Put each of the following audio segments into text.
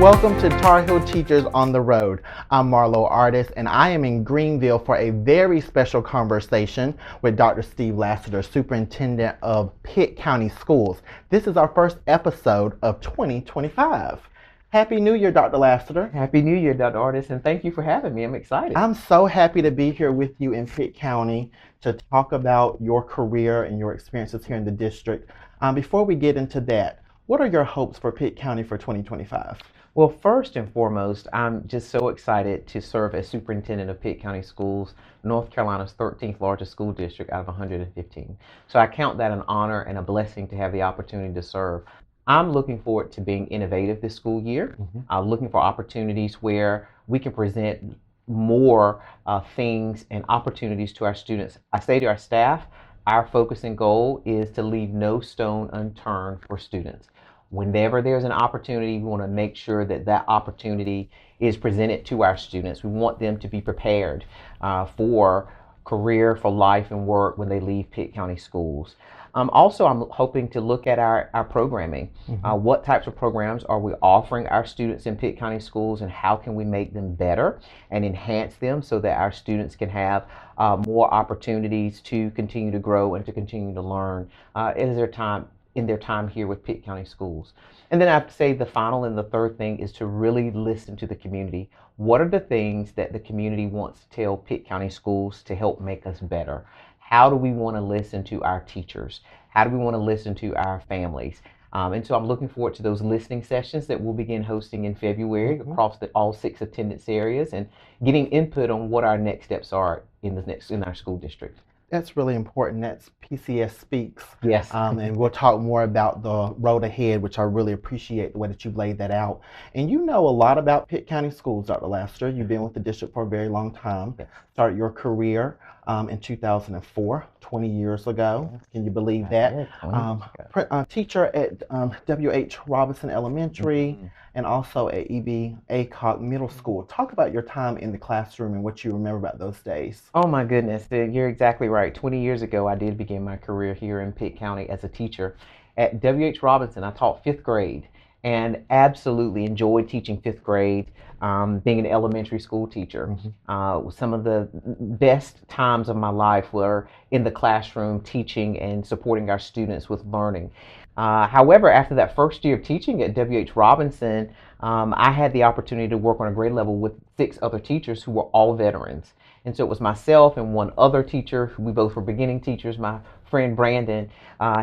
Welcome to Tar Heel Teachers on the Road. I'm Marlow Artis, and I am in Greenville for a very special conversation with Dr. Steve Lassiter, Superintendent of Pitt County Schools. This is our first episode of 2025. Happy New Year, Dr. Lassiter. Happy New Year, Dr. Artis, and thank you for having me. I'm excited. I'm so happy to be here with you in Pitt County to talk about your career and your experiences here in the district. Before we get into that, what are your hopes for Pitt County for 2025? Well, first and foremost, I'm just so excited to serve as superintendent of Pitt County Schools, North Carolina's 13th largest school district out of 115. So I count that an honor and a blessing to have the opportunity to serve. I'm looking forward to being innovative this school year. I'm looking for opportunities where we can present more things and opportunities to our students. I say to our staff, our focus and goal is to leave no stone unturned for students. Whenever there's an opportunity, we want to make sure that that opportunity is presented to our students. We want them to be prepared for career, for life and work when they leave Pitt County Schools. Also, I'm hoping to look at our programming. What types of programs are we offering our students in Pitt County Schools, and how can we make them better and enhance them so that our students can have more opportunities to continue to grow and to continue to learn in their time here with Pitt County Schools. And then I have to say the final and the third thing is to really listen to the community. What are the things that the community wants to tell Pitt County Schools to help make us better? How do we want to listen to our teachers? How do we want to listen to our families? And so I'm looking forward to those listening sessions that we'll begin hosting in February across all 6 attendance areas, and getting input on what our next steps are in our school district. That's really important. That's PCS Speaks. Yes. And we'll talk more about the road ahead, which I really appreciate the way that you've laid that out. And you know a lot about Pitt County Schools, Dr. Lassiter. You've been with the district for a very long time. Yes. Started your career in 2004, 20 years ago. Can you believe that? Teacher at W.H. Robinson Elementary and also at E.B. Aycock Middle School. Talk about your time in the classroom and what you remember about those days. Oh my goodness, you're exactly right. 20 years ago, I did begin my career here in Pitt County as a teacher. At W.H. Robinson, I taught 5th grade and absolutely enjoyed teaching 5th grade. Being an elementary school teacher. Some of the best times of my life were in the classroom teaching and supporting our students with learning. However, after that first year of teaching at W.H. Robinson, I had the opportunity to work on a grade level with 6 other teachers who were all veterans. And so it was myself and one other teacher. We both were beginning teachers. My friend Brandon,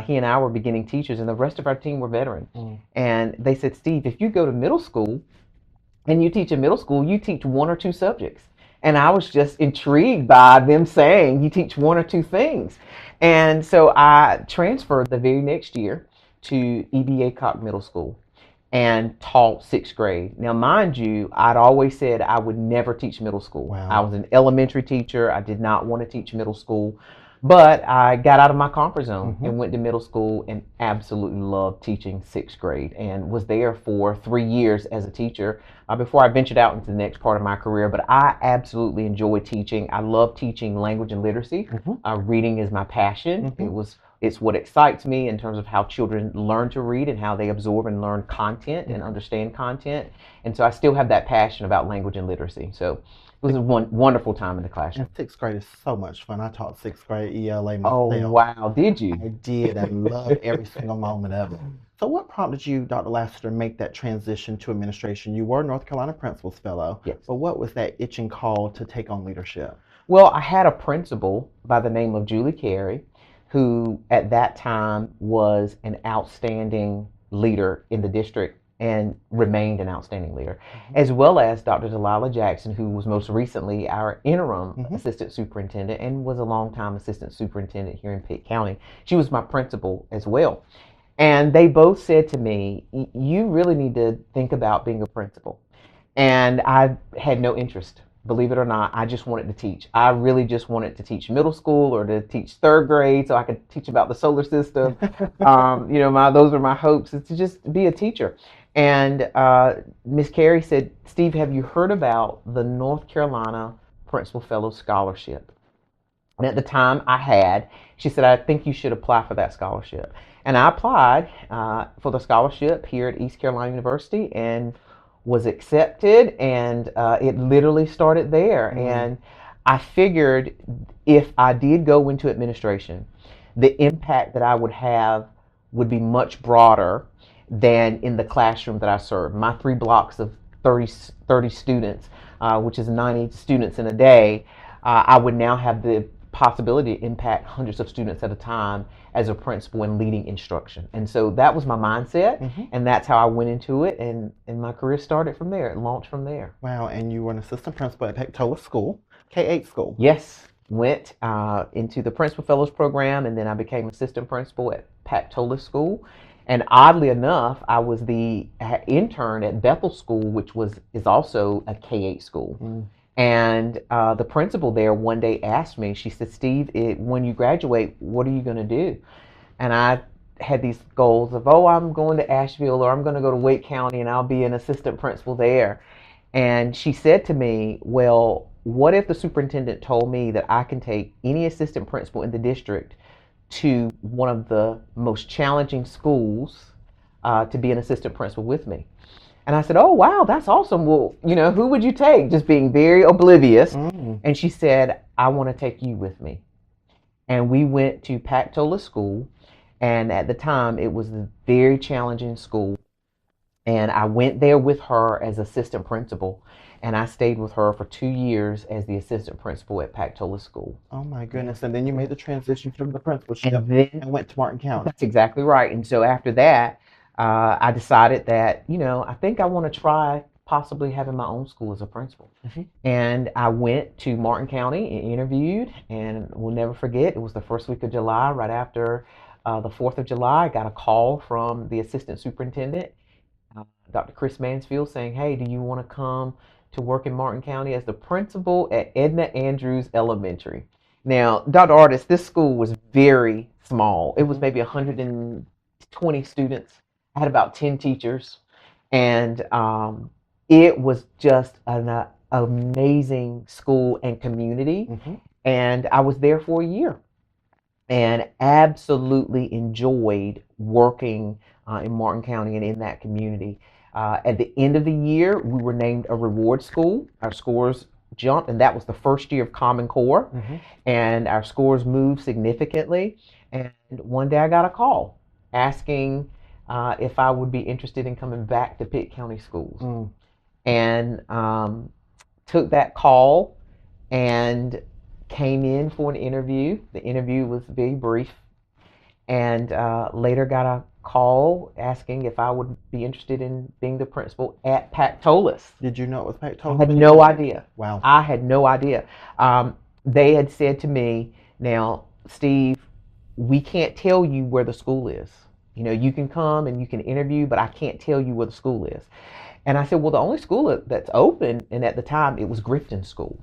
he and I were beginning teachers, and the rest of our team were veterans. And they said, Steve, if you go to middle school and you teach in middle school, you teach 1 or 2 subjects. And I was just intrigued by them saying you teach 1 or 2 things. And so I transferred the very next year to E.B. Aycock Middle School and taught 6th grade. Now, mind you, I'd always said I would never teach middle school. Wow. I was an elementary teacher. I did not want to teach middle school. But I got out of my comfort zone and went to middle school and absolutely loved teaching 6th grade, and was there for 3 years as a teacher before I ventured out into the next part of my career. But I absolutely enjoy teaching. I love teaching language and literacy. Reading is my passion. It's what excites me in terms of how children learn to read and how they absorb and learn content and understand content. And so I still have that passion about language and literacy. So it was a wonderful time in the classroom. And 6th grade is so much fun. I taught 6th grade ELA myself. Oh, wow. Did you? I did. I loved every single moment of it. So what prompted you, Dr. Lassiter, to make that transition to administration? You were North Carolina Principal's Fellow. Yes. But what was that itching call to take on leadership? Well, I had a principal by the name of Julie Carey, who at that time was an outstanding leader in the district and remained an outstanding leader, as well as Dr. Delilah Jackson, who was most recently our interim assistant superintendent and was a longtime assistant superintendent here in Pitt County. She was my principal as well. And they both said to me, you really need to think about being a principal. And I had no interest. Believe it or not, I just wanted to teach. I really just wanted to teach middle school or to teach 3rd grade so I could teach about the solar system. Those were my hopes, is to just be a teacher. And Miss Carey said, Steve, have you heard about the North Carolina Principal Fellow Scholarship? And at the time I had. She said, I think you should apply for that scholarship. And I applied for the scholarship here at East Carolina University and was accepted, and it literally started there. And I figured if I did go into administration, the impact that I would have would be much broader than in the classroom that I serve. My 3 blocks of 30 students, which is 90 students in a day, I would now have the possibility to impact hundreds of students at a time as a principal and leading instruction. And so that was my mindset, and that's how I went into it, and my career started from there. It launched from there. Wow, and you were an assistant principal at Pactola School, K-8 school. Yes, went into the Principal Fellows Program, and then I became assistant principal at Pactola School. And oddly enough, I was the intern at Bethel School, which is also a K-8 school. And the principal there one day asked me, she said, Steve, when you graduate, what are you going to do? And I had these goals of, I'm going to Asheville, or I'm going to go to Wake County, and I'll be an assistant principal there. And she said to me, well, what if the superintendent told me that I can take any assistant principal in the district to one of the most challenging schools to be an assistant principal with me? And I said, oh, wow, that's awesome. Well, who would you take? Just being very oblivious. And she said, I want to take you with me. And we went to Pactola School. And at the time, it was a very challenging school. And I went there with her as assistant principal. And I stayed with her for 2 years as the assistant principal at Pactola School. Oh, my goodness. And then you made the transition from the principalship and went to Martin County. That's exactly right. And so after that, I decided that, I think I want to try possibly having my own school as a principal. And I went to Martin County and interviewed, and we'll never forget, it was the first week of July, right after the 4th of July. I got a call from the assistant superintendent, Dr. Chris Mansfield, saying, hey, do you want to come to work in Martin County as the principal at Edna Andrews Elementary? Now, Dr. Artis, this school was very small. It was maybe 120 students. I had about 10 teachers, and it was just an amazing school and community. And I was there for a year and absolutely enjoyed working in Martin County and in that community. At the end of the year, we were named a reward school. Our scores jumped, and that was the first year of Common Core, and our scores moved significantly. And one day I got a call asking if I would be interested in coming back to Pitt County Schools. And took that call and came in for an interview. The interview was very brief, and later got a call asking if I would be interested in being the principal at Pactola. Did you know it was Pactola? I had no idea. Wow. I had no idea. They had said to me, now, Steve, we can't tell you where the school is. You can come and you can interview, but I can't tell you where the school is. And I said, well, the only school that's open, and at the time it was Grifton School.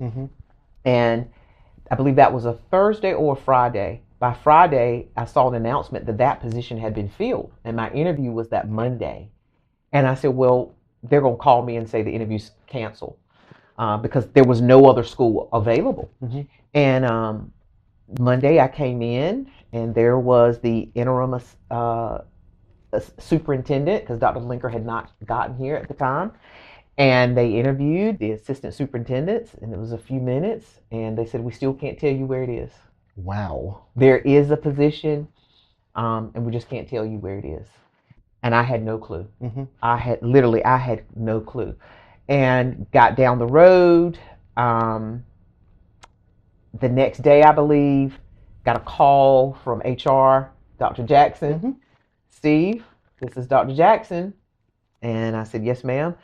And I believe that was a Thursday or a Friday. By Friday, I saw an announcement that position had been filled, and my interview was that Monday. And I said, well, they're going to call me and say the interview's canceled because there was no other school available. And Monday I came in, and there was the interim superintendent, because Dr. Linker had not gotten here at the time. And they interviewed the assistant superintendents, and it was a few minutes, and they said, we still can't tell you where it is. Wow. There is a position, and we just can't tell you where it is. And I had no clue. I had no clue. And got down the road. The next day, I believe, got a call from HR, Dr. Jackson. Steve, this is Dr. Jackson. And I said, yes, ma'am.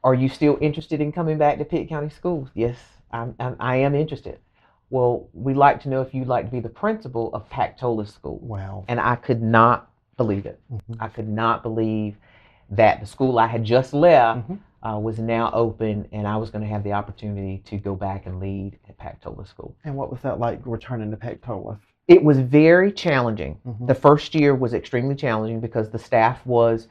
Are you still interested in coming back to Pitt County Schools? Yes, I am interested. Well, we'd like to know if you'd like to be the principal of Pactola School. Wow. And I could not believe it. I could not believe that the school I had just left was now open, and I was going to have the opportunity to go back and lead at Pactola School. And what was that like returning to Pactola? It was very challenging. The first year was extremely challenging because the staff was,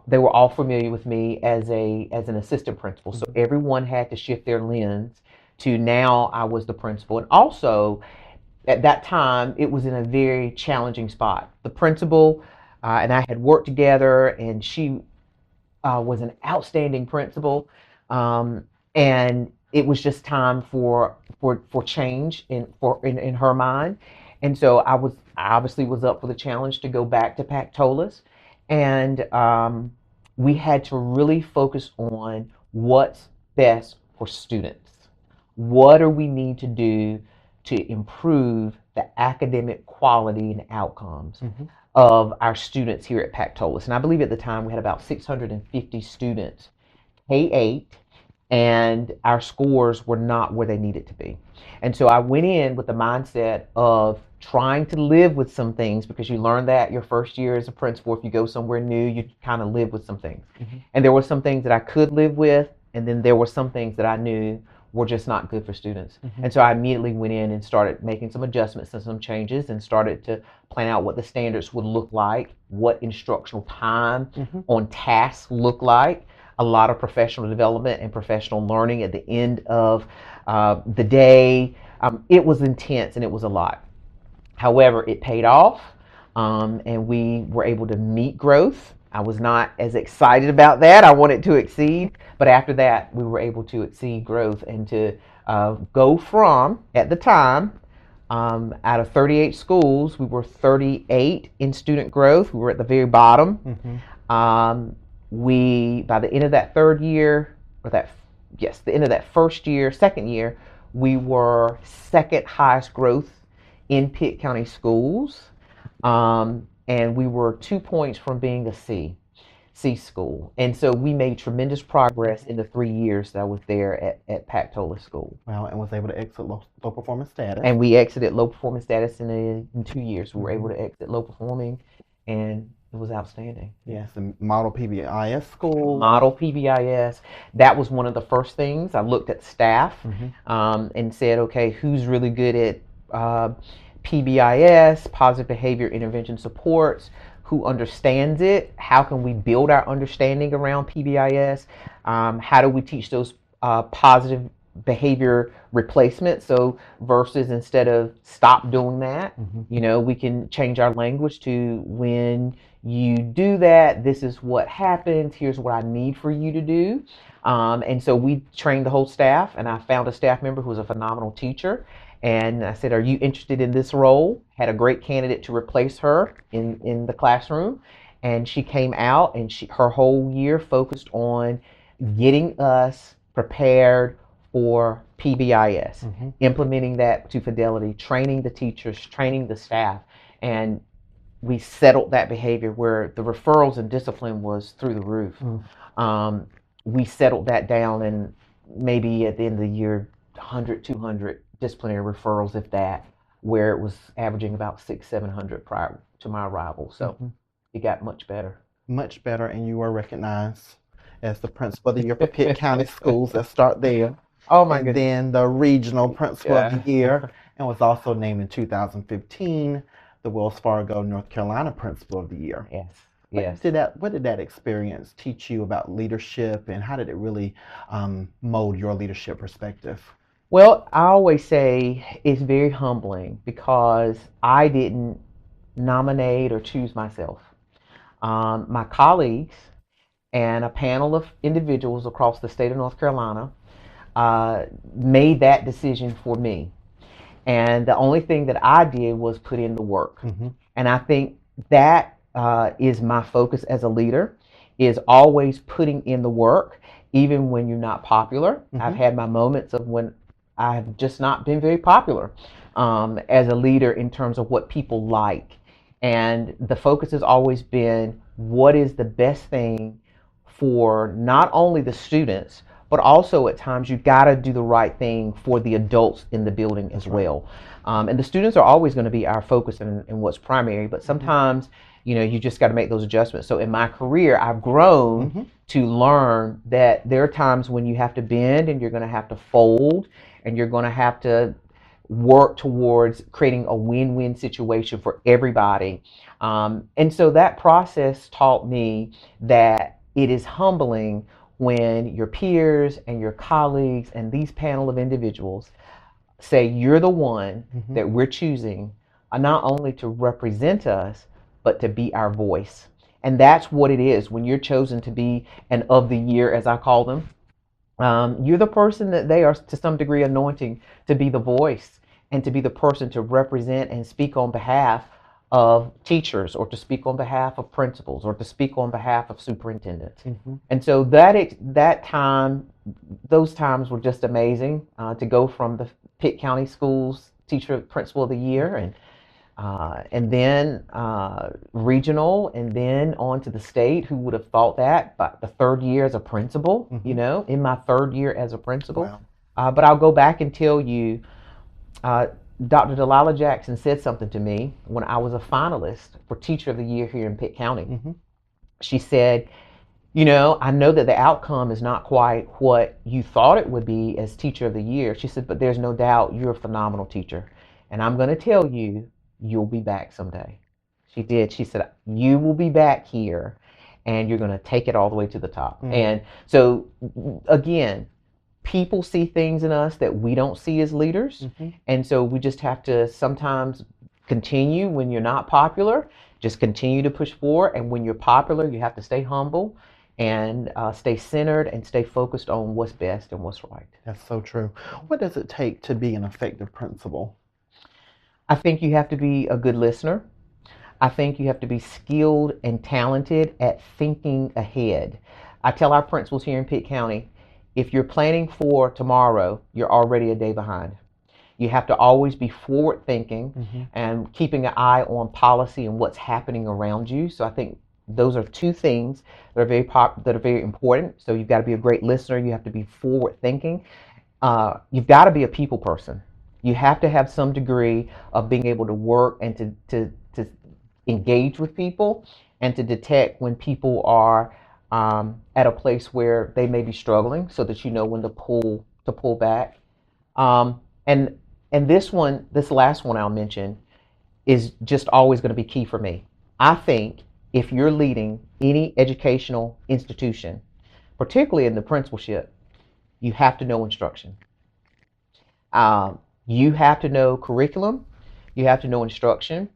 they were all familiar with me as an assistant principal. So everyone had to shift their lens to now I was the principal. And also, at that time, it was in a very challenging spot. The principal and I had worked together, and she was an outstanding principal, and it was just time for change in her mind. And so I obviously was up for the challenge to go back to Pactolus, and we had to really focus on what's best for students. What do we need to do to improve the academic quality and outcomes of our students here at Pactolus? And I believe at the time we had about 650 students, K-8, and our scores were not where they needed to be. And so I went in with the mindset of trying to live with some things, because you learn that your first year as a principal, if you go somewhere new, you kind of live with some things. And there were some things that I could live with, and then there were some things that I knew were just not good for students. And so I immediately went in and started making some adjustments and some changes, and started to plan out what the standards would look like, what instructional time on tasks look like, a lot of professional development and professional learning at the end of the day. It was intense and it was a lot. However, it paid off, and we were able to meet growth. I was not as excited about that. I wanted to exceed, but after that, we were able to exceed growth and to go from, at the time, out of 38 schools, we were 38 in student growth. We were at the very bottom. By the end of that third year, the end of that first year, second year, we were second highest growth in Pitt County Schools, and we were 2 points from being a C school. And so we made tremendous progress in the 3 years that I was there at Pactolus School. Wow, and was able to exit low performance status. And we exited low performance status in 2 years. We were able to exit low performing, and it was outstanding. Yes, the model PBIS school. Model PBIS. That was one of the first things. I looked at staff and said, okay, who's really good at PBIS, positive behavior intervention supports, who understands it? How can we build our understanding around PBIS? How do we teach those positive behavior replacement? So versus instead of stop doing that, we can change our language to, when you do that, this is what happens. Here's what I need for you to do. And so we trained the whole staff, and I found a staff member who was a phenomenal teacher. And I said, are you interested in this role? Had a great candidate to replace her in the classroom. And she came out, and her whole year focused on getting us prepared for PBIS, implementing that to fidelity, training the teachers, training the staff. And we settled that behavior where the referrals and discipline was through the roof. We settled that down, and maybe at the end of the year, 100, 200 disciplinary referrals, if that, where it was averaging about 600-700 prior to my arrival. So it got much better. Much better, and you were recognized as the principal of the year for Pitt County Schools. Let's start there. Oh my And goodness. then the regional principal of the year, and was also named in 2015 the Wells Fargo, North Carolina principal of the year. Yes. What Yes. did that experience teach you about leadership, and how did it really mold your leadership perspective? Well, I always say it's very humbling, because I didn't nominate or choose myself. My colleagues and a panel of individuals across the state of North Carolina made that decision for me. And the only thing that I did was put in the work. And I think that is my focus as a leader, is always putting in the work, even when you're not popular. I've had my moments of when I've just not been very popular as a leader in terms of what people like. And the focus has always been, what is the best thing for not only the students, but also at times you got to do the right thing for the adults in the building as well. And the students are always going to be our focus and what's primary, but sometimes you just got to make those adjustments. So in my career, I've grown to learn that there are times when you have to bend, and you're going to have to fold, and you're going to have to work towards creating a win-win situation for everybody. And so that process taught me that it is humbling when your peers and your colleagues and these panel of individuals say you're the one that we're choosing, not only to represent us, but to be our voice. And that's what it is when you're chosen to be an of the year, as I call them. You're the person that they are to some degree anointing to be the voice and to be the person to represent and speak on behalf of teachers, or to speak on behalf of principals, or to speak on behalf of superintendents. And so that time, those times were just amazing, to go from the Pitt County Schools Teacher Principal of the Year, and then regional, and then on to the state. Who would have thought that? But the third year as a principal, in my third year as a principal. Wow. But I'll go back and tell you, Dr. Delilah Jackson said something to me when I was a finalist for Teacher of the Year here in Pitt County. She said, I know that the outcome is not quite what you thought it would be as Teacher of the Year. She said, but there's no doubt you're a phenomenal teacher. And I'm going to tell you, you'll be back someday. She did. She said, you will be back here and you're going to take it all the way to the top. And so, again, people see things in us that we don't see as leaders. And so we just have to sometimes continue when you're not popular, just continue to push forward. And when you're popular, you have to stay humble and stay centered and stay focused on what's best and what's right. That's so true. What does it take to be an effective principal? I think you have to be a good listener. I think you have to be skilled and talented at thinking ahead. I tell our principals here in Pitt County, if you're planning for tomorrow, you're already a day behind. You have to always be forward thinking and keeping an eye on policy and what's happening around you. So I think those are two things that are very important. So you've got to be a great listener. You have to be forward thinking. You've got to be a people person. You have to have some degree of being able to work and to engage with people and to detect when people are at a place where they may be struggling, so that you know when to pull back. And this last one I'll mention is just always going to be key for me. I think if you're leading any educational institution, particularly in the principalship, you have to know instruction. You have to know curriculum. You have to know instruction.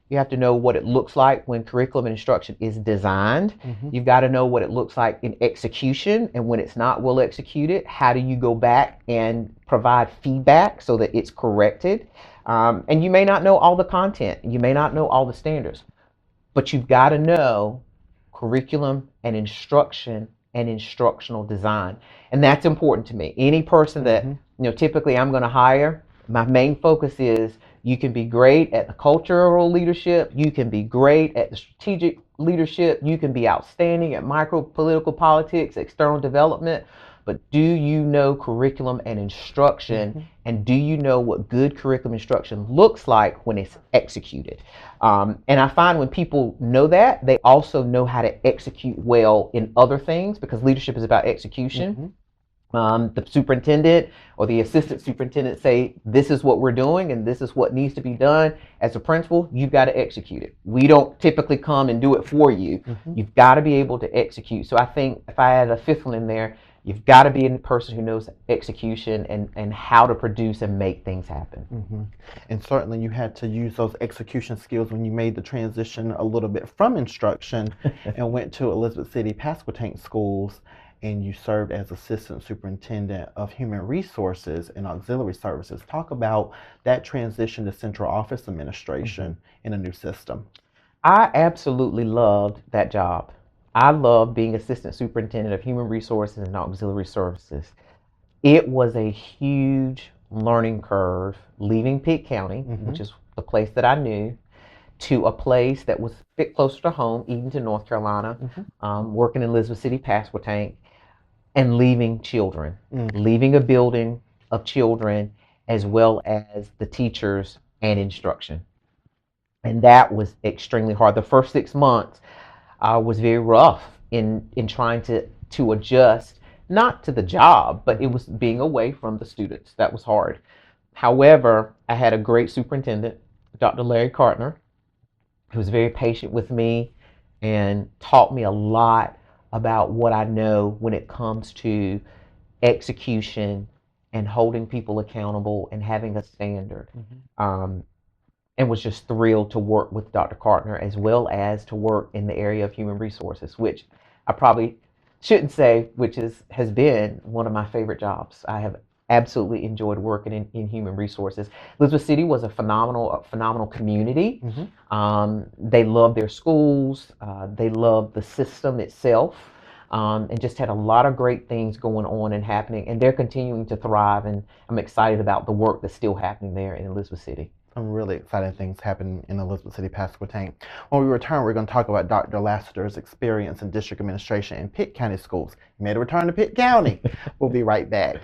You have to know what it looks like when curriculum and instruction is designed. You've got to know what it looks like in execution, and when it's not well executed, how do you go back and provide feedback so that it's corrected? And you may not know all the content. You may not know all the standards, but you've got to know curriculum and instruction and instructional design. And that's important to me. Any person that, typically I'm going to hire, my main focus is you can be great at the cultural leadership. You can be great at the strategic leadership. You can be outstanding at micro political politics, external development. But do you know curriculum and instruction? And do you know what good curriculum instruction looks like when it's executed? And I find when people know that, they also know how to execute well in other things, because leadership is about execution. The superintendent or the assistant superintendent say, this is what we're doing and this is what needs to be done. As a principal, you've got to execute it. We don't typically come and do it for you. You've got to be able to execute. So I think if I add a fifth one in there, you've got to be a person who knows execution and how to produce and make things happen. And certainly you had to use those execution skills when you made the transition a little bit from instruction and went to Elizabeth City Pasquotank Schools, and you served as Assistant Superintendent of Human Resources and Auxiliary Services. Talk about that transition to Central Office Administration in a new system. I absolutely loved that job. I loved being Assistant Superintendent of Human Resources and Auxiliary Services. It was a huge learning curve leaving Pitt County, which is the place that I knew, to a place that was a bit closer to home, Edenton, North Carolina, working in Elizabeth City Pasquotank, and leaving children, leaving a building of children, as well as the teachers and instruction. And that was extremely hard. The first 6 months was very rough in trying to adjust, not to the job, but it was being away from the students. That was hard. However, I had a great superintendent, Dr. Larry Cartner, who was very patient with me and taught me a lot about what I know when it comes to execution and holding people accountable and having a standard. and was just thrilled to work with Dr. Cartner as well as to work in the area of human resources, which I probably shouldn't say, has been one of my favorite jobs. I have absolutely enjoyed working in human resources. Elizabeth City was a phenomenal community. They loved their schools. They loved the system itself. And just had a lot of great things going on and happening, and they're continuing to thrive, and I'm excited about the work that's still happening there in Elizabeth City. Some really exciting things happening in Elizabeth City, Pasquotank. When we return, we're going to talk about Dr. Lassiter's experience in district administration in Pitt County Schools. He made a return to Pitt County. We'll be right back.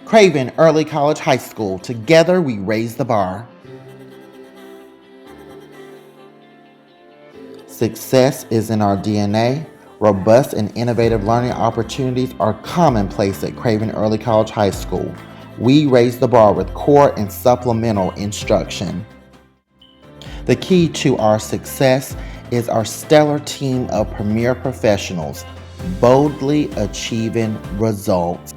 Craven Early College High School. Together we raise the bar. Success is in our DNA. Robust and innovative learning opportunities are commonplace at Craven Early College High School. We raise the bar with core and supplemental instruction. The key to our success is our stellar team of premier professionals, boldly achieving results.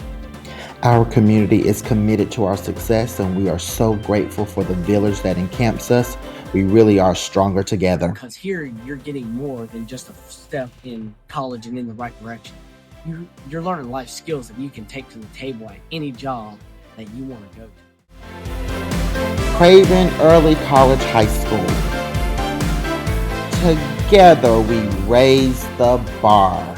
Our community is committed to our success, and we are so grateful for the village that encamps us. We really are stronger together. Because here you're getting more than just a step in college and in the right direction. You're learning life skills that you can take to the table at any job that you want to go to. Craven Early College High School. Together we raise the bar.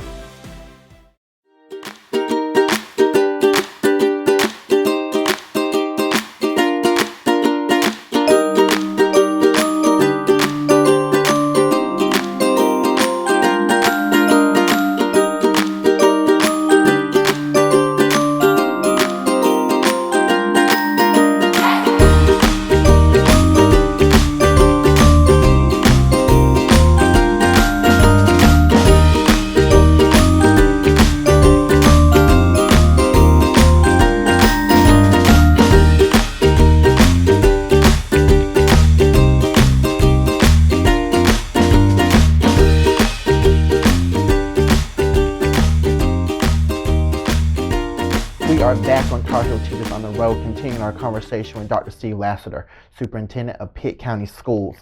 We are back on Tar Heel Teachers on the Road, continuing our conversation with Dr. Steve Lassiter, Superintendent of Pitt County Schools.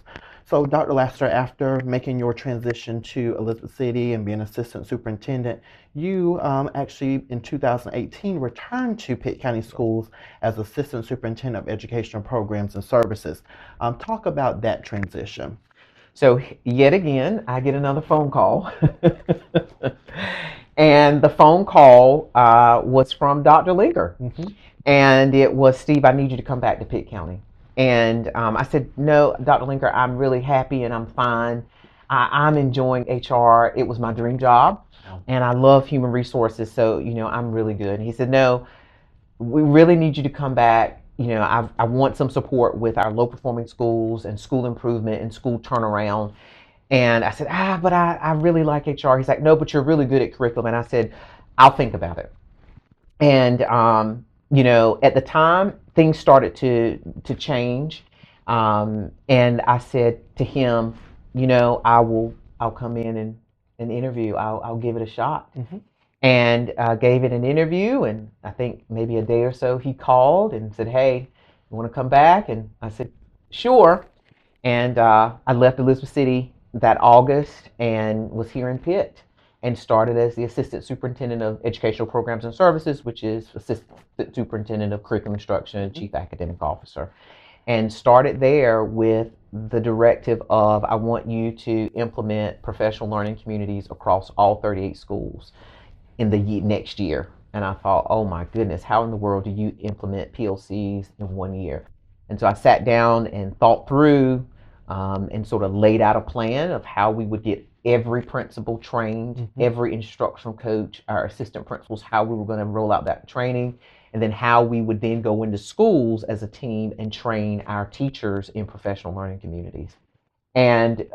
So, Dr. Lassiter, after making your transition to Elizabeth City and being Assistant Superintendent, you actually in 2018 returned to Pitt County Schools as Assistant Superintendent of Educational Programs and Services. Talk about that transition. So yet again, I get another phone call. And the phone call was from Dr. Linker. And it was, Steve, I need you to come back to Pitt County. And I said, no, Dr. Linker, I'm really happy and I'm fine. I'm enjoying HR. It was my dream job. And I love human resources. So, I'm really good. And he said, no, we really need you to come back. I want some support with our low performing schools and school improvement and school turnaround. And I said, but I really like HR. He's like, no, but you're really good at curriculum. And I said, I'll think about it. And, at the time, things started to change. And I said to him, I'll come in and interview. I'll give it a shot. And gave it an interview. And I think maybe a day or so he called and said, hey, you want to come back? And I said, sure. And I left Elizabeth City that August and was here in Pitt and started as the Assistant Superintendent of Educational Programs and Services, which is Assistant Superintendent of Curriculum Instruction and Chief Academic Officer. And started there with the directive of, I want you to implement professional learning communities across all 38 schools in the next year. And I thought, oh my goodness, how in the world do you implement PLCs in 1 year? And so I sat down and thought through and sort of laid out a plan of how we would get every principal trained, every instructional coach, our assistant principals, how we were going to roll out that training, and then how we would then go into schools as a team and train our teachers in professional learning communities. And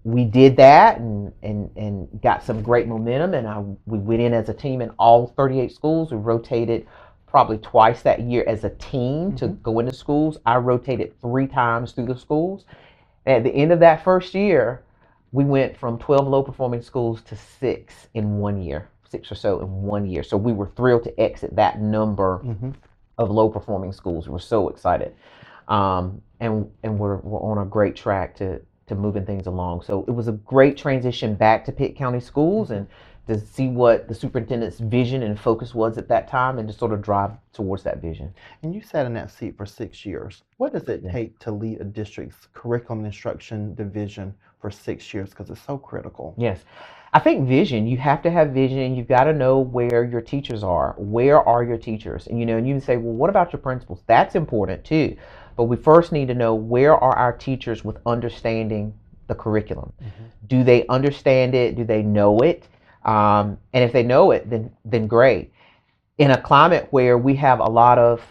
we did that and got some great momentum, and we went in as a team in all 38 schools. We rotated probably twice that year as a team to go into schools. I rotated 3 times through the schools. And at the end of that first year, we went from 12 low performing schools to 6 in 1 year. or so in 1 year. So we were thrilled to exit that number of low performing schools. We're so excited. And we're on a great track to moving things along. So it was a great transition back to Pitt County Schools and to see what the superintendent's vision and focus was at that time and to sort of drive towards that vision. And you sat in that seat for 6 years. What does it take to lead a district's curriculum instruction division for 6 years? Because it's so critical. Yes. I think vision, you have to have vision. You've got to know where your teachers are. Where are your teachers? And and you can say, well, what about your principals? That's important too. But we first need to know, where are our teachers with understanding the curriculum? Do they understand it? Do they know it? And if they know it, then great. In a climate where we have a lot of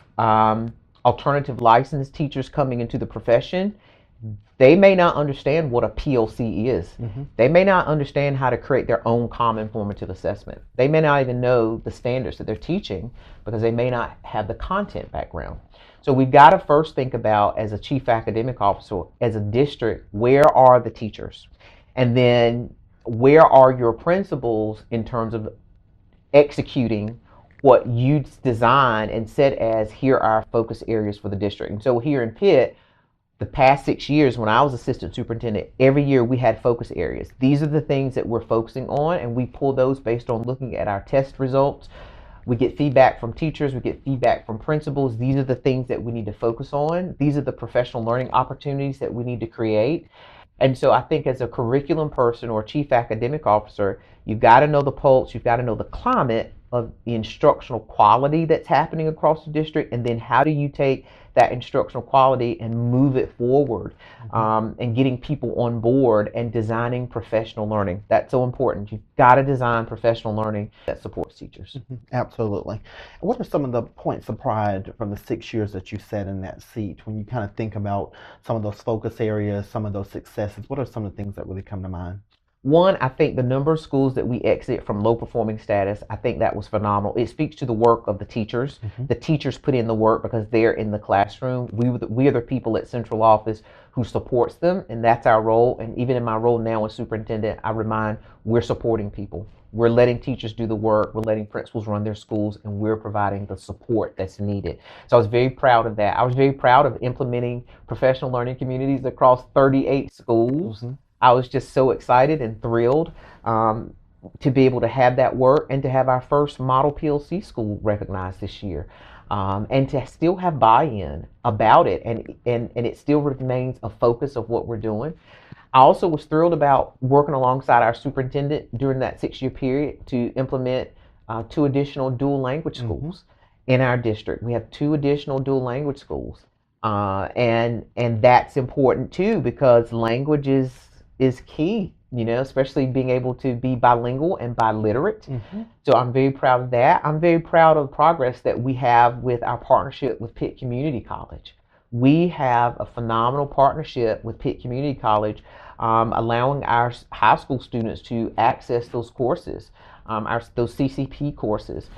alternative licensed teachers coming into the profession, they may not understand what a PLC is. They may not understand how to create their own common formative assessment. They may not even know the standards that they're teaching because they may not have the content background. So we've got to first think about, as a chief academic officer, as a district, where are the teachers? And then where are your principals in terms of executing what you design and set as, here are our focus areas for the district. And so here in Pitt, the past 6 years when I was assistant superintendent, every year we had focus areas. These are the things that we're focusing on, and we pull those based on looking at our test results. We get feedback from teachers, we get feedback from principals. These are the things that we need to focus on. These are the professional learning opportunities that we need to create. And so I think as a curriculum person or chief academic officer, you've got to know the pulse, you've got to know the climate of the instructional quality that's happening across the district, and then how do you take that instructional quality and move it forward, and getting people on board and designing professional learning. That's so important. You've got to design professional learning that supports teachers. Absolutely. What are some of the points of pride from the 6 years that you sat in that seat? When you kind of think about some of those focus areas, some of those successes, what are some of the things that really come to mind? One, I think the number of schools that we exit from low performing status, I think that was phenomenal. It speaks to the work of the teachers. The teachers put in the work because they're in the classroom. We are the people at central office who supports them, and that's our role. And even in my role now as superintendent, I remind, we're supporting people. We're letting teachers do the work. We're letting principals run their schools, and we're providing the support that's needed. So I was very proud of that. I was very proud of implementing professional learning communities across 38 schools. I was just so excited and thrilled to be able to have that work and to have our first model PLC school recognized this year, and to still have buy-in about it, and it still remains a focus of what we're doing. I also was thrilled about working alongside our superintendent during that 6-year period to implement 2 additional dual language schools in our district. We have 2 additional dual language schools, and that's important too, because language is key, especially being able to be bilingual and biliterate. So I'm very proud of that. I'm very proud of the progress that we have with our partnership with Pitt Community College. We have a phenomenal partnership with Pitt Community College, allowing our high school students to access those courses, those CCP courses,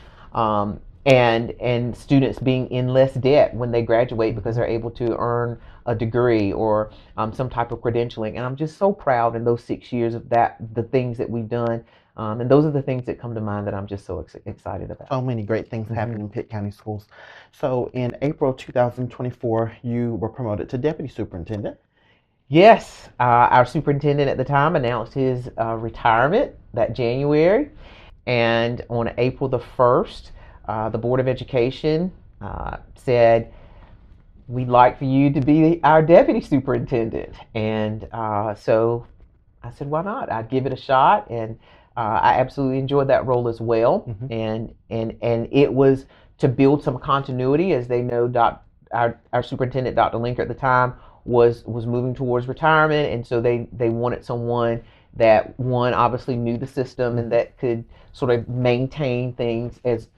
and students being in less debt when they graduate because they're able to earn a degree or some type of credentialing. And I'm just so proud in those 6 years of that, the things that we've done. And those are the things that come to mind that I'm just so excited about. So many great things happening in Pitt County Schools. So in April 2024, you were promoted to deputy superintendent. Yes, our superintendent at the time announced his retirement that January. And on April the 1st, the Board of Education said, we'd like for you to be our deputy superintendent. And so I said, why not? I'd give it a shot. And I absolutely enjoyed that role as well. And it was to build some continuity, as they know our superintendent, Dr. Linker at the time, was moving towards retirement. And so they wanted someone that, one, obviously knew the system and that could sort of maintain things as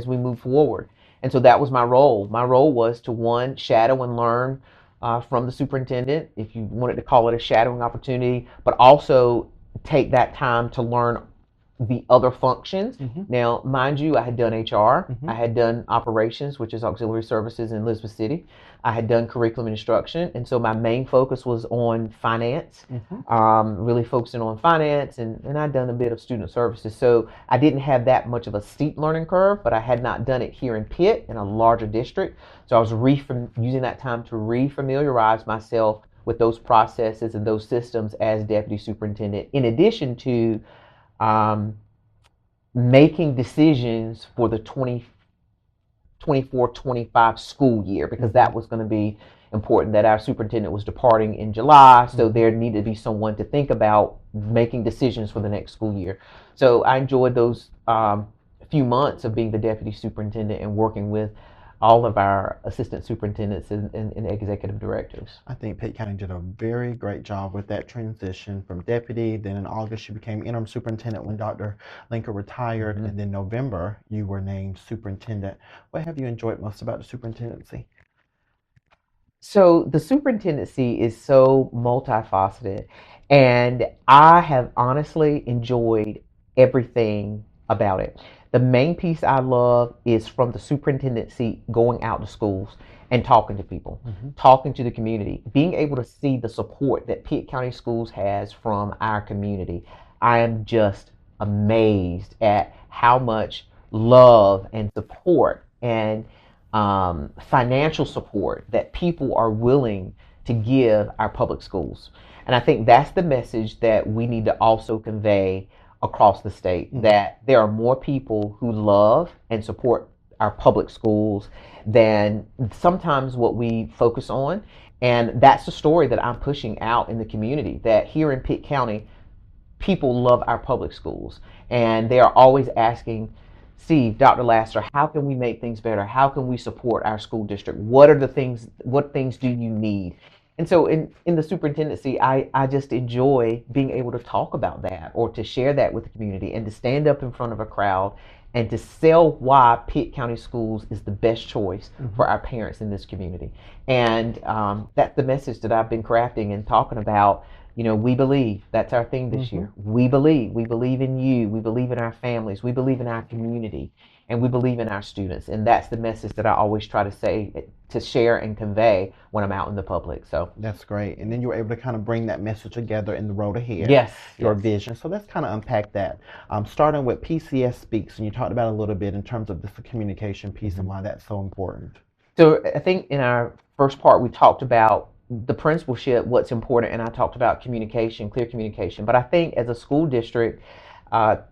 we move forward. And so that was my role. My role was to, one, shadow and learn from the superintendent, if you wanted to call it a shadowing opportunity, but also take that time to learn the other functions. Mhm. Now, mind you, I had done HR, Mhm. I had done operations, which is auxiliary services in Elizabeth City. I had done curriculum instruction, and so my main focus was on finance, Mhm. really focusing on finance, and I'd done a bit of student services. So I didn't have that much of a steep learning curve, but I had not done it here in Pitt in a larger district. So I was using that time to refamiliarize myself with those processes and those systems as deputy superintendent, in addition to um, making decisions for the 2024-25 school year, because that was going to be important. That our superintendent was departing in July, so there needed to be someone to think about making decisions for the next school year. So I enjoyed those few months of being the deputy superintendent and working with all of our assistant superintendents and executive directors. I think Pitt County did a very great job with that transition from deputy. Then in August, you became interim superintendent when Dr. Linker retired. And then November, you were named superintendent. What have you enjoyed most about the superintendency? So the superintendency is so multifaceted, and I have honestly enjoyed everything about it. The main piece I love is from the superintendency going out to schools and talking to people, talking to the community, being able to see the support that Pitt County Schools has from our community. I am just amazed at how much love and support and financial support that people are willing to give our public schools. And I think that's the message that we need to also convey across the state, that there are more people who love and support our public schools than sometimes what we focus on. And that's the story that I'm pushing out in the community, that here in Pitt County, people love our public schools, and they are always asking, Steve, Dr. Lassiter, how can we make things better? How can we support our school district? What things do you need? And so in the superintendency, I just enjoy being able to talk about that, or to share that with the community, and to stand up in front of a crowd and to sell why Pitt County Schools is the best choice for our parents in this community. And that's the message that I've been crafting and talking about. We believe. That's our thing this year. We believe in you, we believe in our families, we believe in our community, and we believe in our students. And that's the message that I always try to share and convey when I'm out in the public. So that's great. And then you were able to kind of bring that message together in the road ahead. Yes, your vision. So let's kind of unpack that. Starting with PCS Speaks, and you talked about a little bit in terms of this communication piece and why that's so important. So I think in our first part we talked about the principalship, what's important, and I talked about communication, clear communication. But I think as a school district,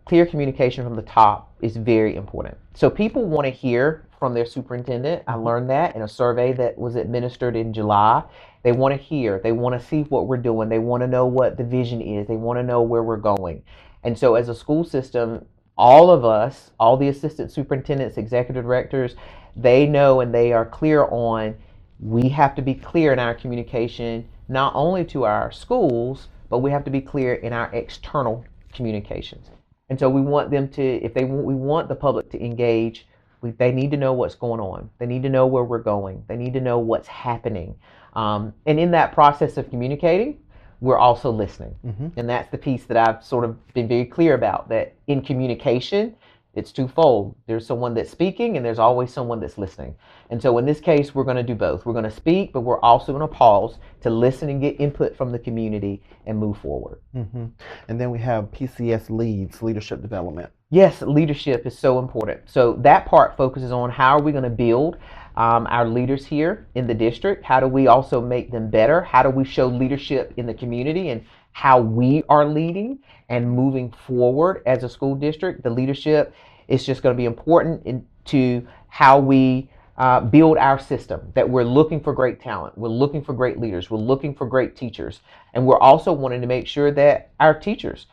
clear communication from the top is very important. So people want to hear from their superintendent. I learned that in a survey that was administered in July. They want to hear, they want to see what we're doing, they want to know what the vision is, they want to know where we're going. And so as a school system, all of us, all the assistant superintendents, executive directors, they know and they are clear on, we have to be clear in our communication, not only to our schools, but we have to be clear in our external communications. And so we want them to, we want the public to engage, they need to know what's going on. They need to know where we're going. They need to know what's happening. And in that process of communicating, we're also listening. And that's the piece that I've sort of been very clear about, that in communication, it's twofold. There's someone that's speaking and there's always someone that's listening. And so in this case, we're going to do both. We're going to speak, but we're also going to pause to listen and get input from the community and move forward. And then we have PCS Leads, Leadership Development. Yes, leadership is so important. So that part focuses on how are we going to build our leaders here in the district? How do we also make them better? How do we show leadership in the community and how we are leading and moving forward as a school district? The leadership is just going to be important to how we build our system, that we're looking for great talent, we're looking for great leaders, we're looking for great teachers, and we're also wanting to make sure that our teachers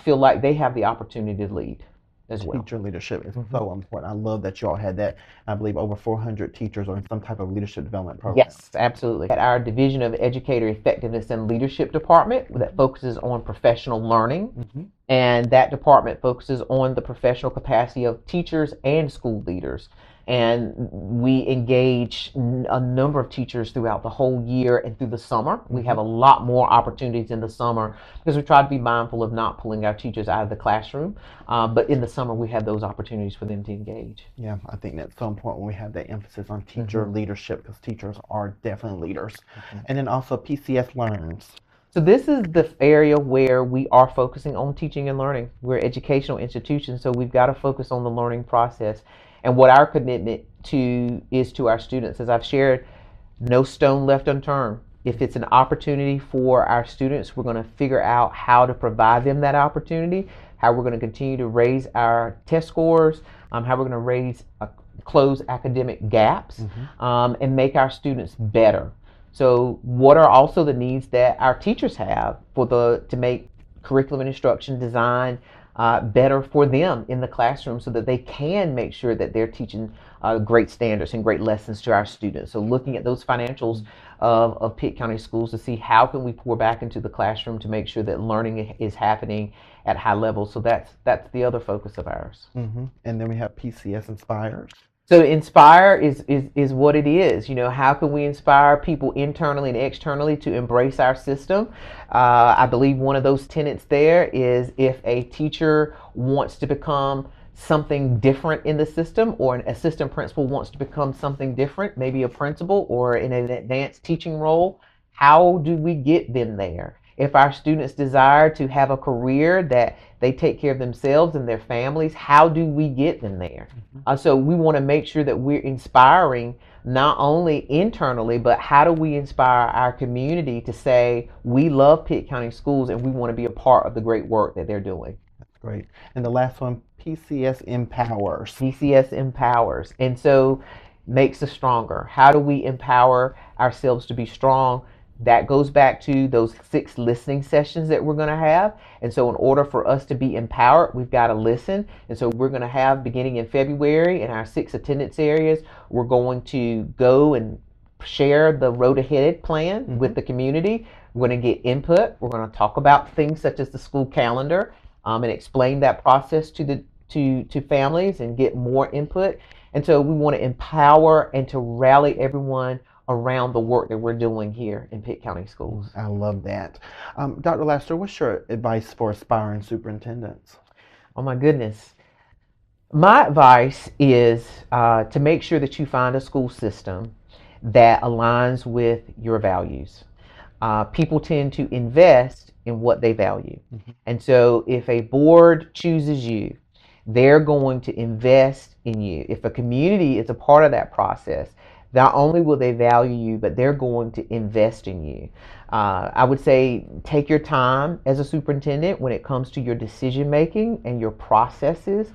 feel like they have the opportunity to lead as well. Teacher leadership is so important. I love that you all had that. I believe over 400 teachers are in some type of leadership development program. Yes, absolutely. At our Division of Educator Effectiveness and Leadership Department, that focuses on professional learning, and that department focuses on the professional capacity of teachers and school leaders. And we engage a number of teachers throughout the whole year and through the summer. We have a lot more opportunities in the summer because we try to be mindful of not pulling our teachers out of the classroom. But in the summer, we have those opportunities for them to engage. Yeah, I think that's so important when we have that emphasis on teacher leadership, because teachers are definitely leaders. And then also PCS Learns. So this is the area where we are focusing on teaching and learning. We're educational institutions, so we've got to focus on the learning process. And what our commitment is to our students. As I've shared, no stone left unturned. If it's an opportunity for our students, we're going to figure out how to provide them that opportunity, how we're going to continue to raise our test scores, how we're going to close academic gaps, and make our students better. So what are also the needs that our teachers have to make curriculum and instruction design better for them in the classroom, so that they can make sure that they're teaching great standards and great lessons to our students. So looking at those financials of Pitt County Schools to see how can we pour back into the classroom to make sure that learning is happening at high levels. So that's the other focus of ours. And then we have PCS Inspires. So inspire is what it is. You know, how can we inspire people internally and externally to embrace our system? I believe one of those tenets there is, if a teacher wants to become something different in the system, or an assistant principal wants to become something different, maybe a principal or in an advanced teaching role, how do we get them there? If our students desire to have a career that they take care of themselves and their families, how do we get them there? So we want to make sure that we're inspiring not only internally, but how do we inspire our community to say, we love Pitt County Schools and we want to be a part of the great work that they're doing. That's great. And the last one, PCS Empowers. PCS empowers. And so makes us stronger. How do we empower ourselves to be strong? That goes back to those 6 listening sessions that we're going to have. And so in order for us to be empowered, we've got to listen. And so we're going to have, beginning in February, in our 6 attendance areas, we're going to go and share the Road Ahead plan with the community. We're going to get input. We're going to talk about things such as the school calendar, and explain that process to families and get more input. And so we want to empower and to rally everyone around the work that we're doing here in Pitt County Schools. I love that. Dr. Lassiter, what's your advice for aspiring superintendents? Oh my goodness. My advice is to make sure that you find a school system that aligns with your values. People tend to invest in what they value. And so if a board chooses you, they're going to invest in you. If a community is a part of that process, not only will they value you, but they're going to invest in you. I would say take your time as a superintendent when it comes to your decision making and your processes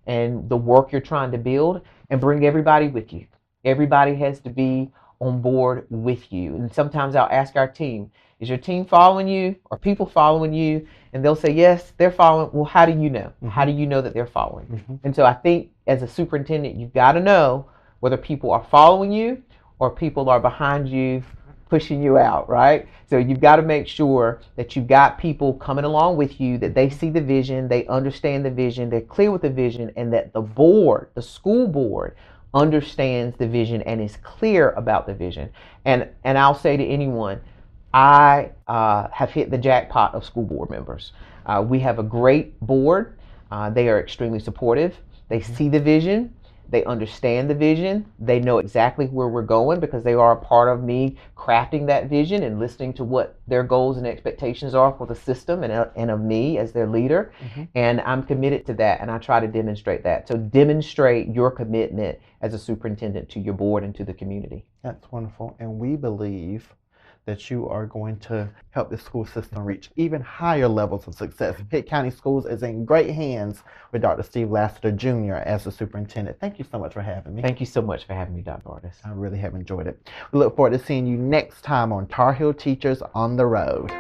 and the work you're trying to build, and bring everybody with you. Everybody has to be on board with you. And sometimes I'll ask our team, is your team following you? Are people following you? And they'll say, yes, they're following. Well, how do you know? How do you know that they're following? And so I think as a superintendent, you've got to know whether people are following you or people are behind you, pushing you out, right? So you've got to make sure that you've got people coming along with you, that they see the vision, they understand the vision, they're clear with the vision, and that the board, the school board, understands the vision and is clear about the vision. And I'll say to anyone, I have hit the jackpot of school board members. We have a great board. They are extremely supportive. They see the vision. They understand the vision. They know exactly where we're going because they are a part of me crafting that vision and listening to what their goals and expectations are for the system and of me as their leader. And I'm committed to that, and I try to demonstrate that. So demonstrate your commitment as a superintendent to your board and to the community. That's wonderful. And we believe that you are going to help the school system reach even higher levels of success. Pitt County Schools is in great hands with Dr. Steve Lassiter Jr. as the superintendent. Thank you so much for having me. Thank you so much for having me, Dr. Artis. I really have enjoyed it. We look forward to seeing you next time on Tar Heel Teachers on the Road.